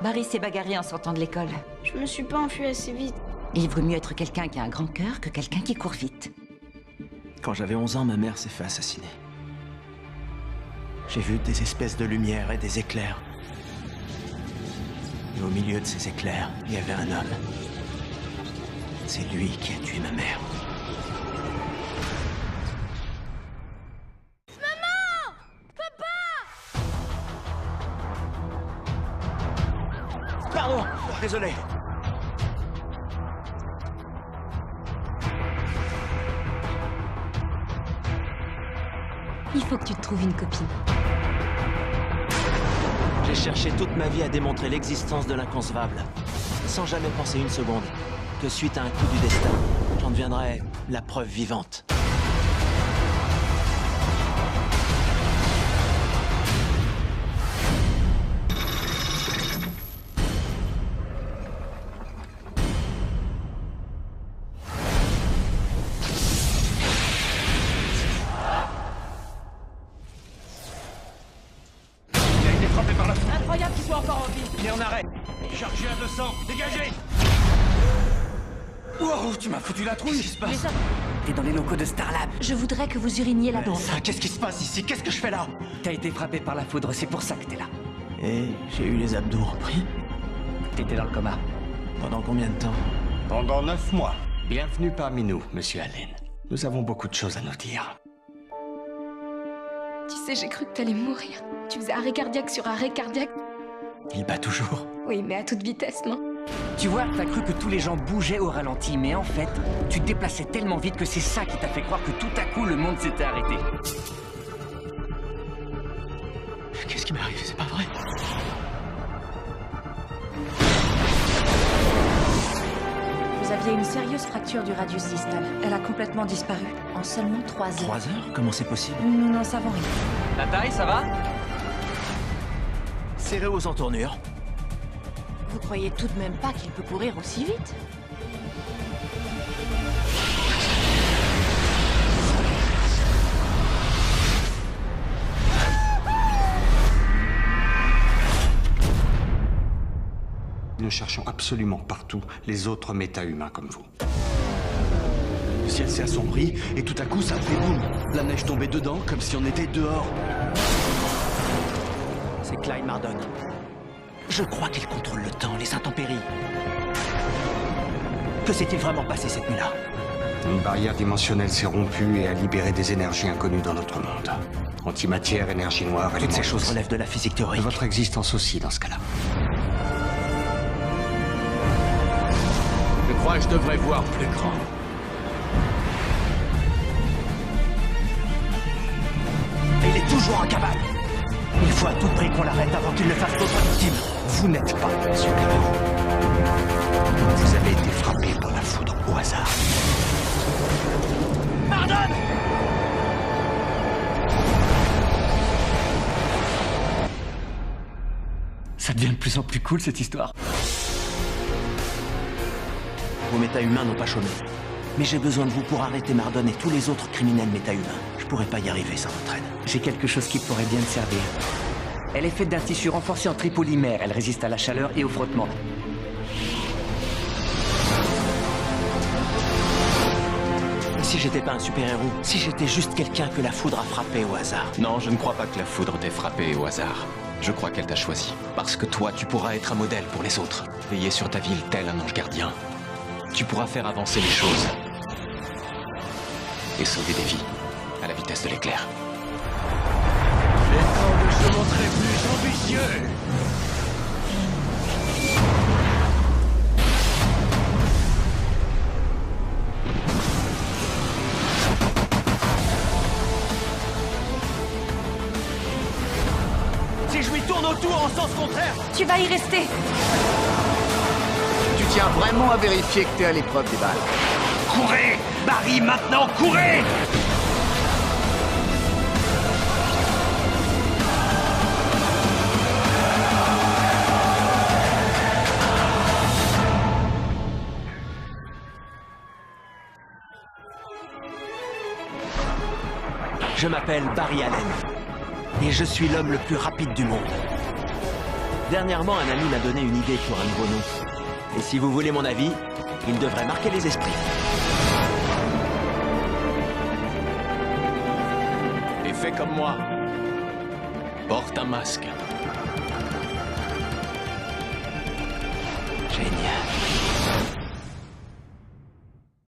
Barry s'est bagarré en sortant de l'école. Je me suis pas enfui assez vite. Il vaut mieux être quelqu'un qui a un grand cœur que quelqu'un qui court vite. Quand j'avais 11 ans, ma mère s'est fait assassiner. J'ai vu des espèces de lumière et des éclairs. Et au milieu de ces éclairs, il y avait un homme. C'est lui qui a tué ma mère. Maman! Papa! Pardon! Désolé. Il faut que tu te trouves une copine. J'ai cherché toute ma vie à démontrer l'existence de l'inconcevable, sans jamais penser une seconde que suite à un coup du destin, j'en deviendrais la preuve vivante. Incroyable qu'il soit encore en vie. Il est en arrêt. Chargé à 200, dégagez. Wow, tu m'as foutu la trouille. Qu'est-ce qui se passe? T'es dans les locaux de Starlab. Je voudrais que vous uriniez là-bas. Qu'est-ce qui se passe ici? Qu'est-ce que je fais là? T'as été frappé par la foudre, c'est pour ça que t'es là. Et j'ai eu les abdos repris. T'étais dans le coma. Pendant combien de temps? Pendant 9 mois. Bienvenue parmi nous, Monsieur Allen. Nous avons beaucoup de choses à nous dire. Tu sais, j'ai cru que t'allais mourir. Tu faisais arrêt cardiaque sur arrêt cardiaque. Il bat toujours. Oui, mais à toute vitesse, non? Tu vois, t'as cru que tous les gens bougeaient au ralenti, mais en fait, tu te déplaçais tellement vite que c'est ça qui t'a fait croire que tout à coup, le monde s'était arrêté. Qu'est-ce qui m'arrive? C'est pas vrai. Vous aviez une sérieuse fracture du radius distal. Elle a complètement disparu en seulement 3 heures. 3 heures? Comment c'est possible? Nous n'en savons rien. La taille, ça va? Serré aux entournures. Vous croyez tout de même pas qu'il peut courir aussi vite? Nous cherchons absolument partout les autres méta-humains comme vous. Le ciel s'est assombri et tout à coup ça a fait boum. La neige tombait dedans comme si on était dehors. C'est Clyde Mardon. Je crois qu'il contrôle le temps, les intempéries. Que s'est-il vraiment passé cette nuit-là? Une barrière dimensionnelle s'est rompue et a libéré des énergies inconnues dans notre monde. Antimatière, énergie noire, Toutes ces choses relèvent de la physique théorique. Votre existence aussi, dans ce cas-là. Je crois que je devrais voir plus grand. Il est toujours en cavale. Il faut à tout prix qu'on l'arrête avant qu'il ne fasse d'autres victimes. Vous n'êtes pas un super-héros. Vous avez été frappé par la foudre au hasard. Pardonne! Ça devient de plus en plus cool, cette histoire. Vos méta-humains n'ont pas chômé. Mais j'ai besoin de vous pour arrêter Mardon et tous les autres criminels méta-humains. Je pourrais pas y arriver sans votre aide. J'ai quelque chose qui pourrait bien te servir. Elle est faite d'un tissu renforcé en tripolymère. Elle résiste à la chaleur et au frottement. Et si j'étais pas un super-héros? Si j'étais juste quelqu'un que la foudre a frappé au hasard? Non, je ne crois pas que la foudre t'ait frappé au hasard. Je crois qu'elle t'a choisi. Parce que toi, tu pourras être un modèle pour les autres. Veiller sur ta ville tel un ange gardien. Tu pourras faire avancer les choses. Et sauver des vies. À la vitesse de l'éclair. Les temps de se montrer plus ambitieux. Si je lui tourne autour en sens contraire! Tu vas y rester. Tu tiens vraiment à vérifier que t'es à l'épreuve des balles. Courez! Barry, maintenant, courez! Je m'appelle Barry Allen. Et je suis l'homme le plus rapide du monde. Dernièrement, un ami m'a donné une idée pour un nouveau nom. Et si vous voulez mon avis, il devrait marquer les esprits. Et fais comme moi. Porte un masque. Génial.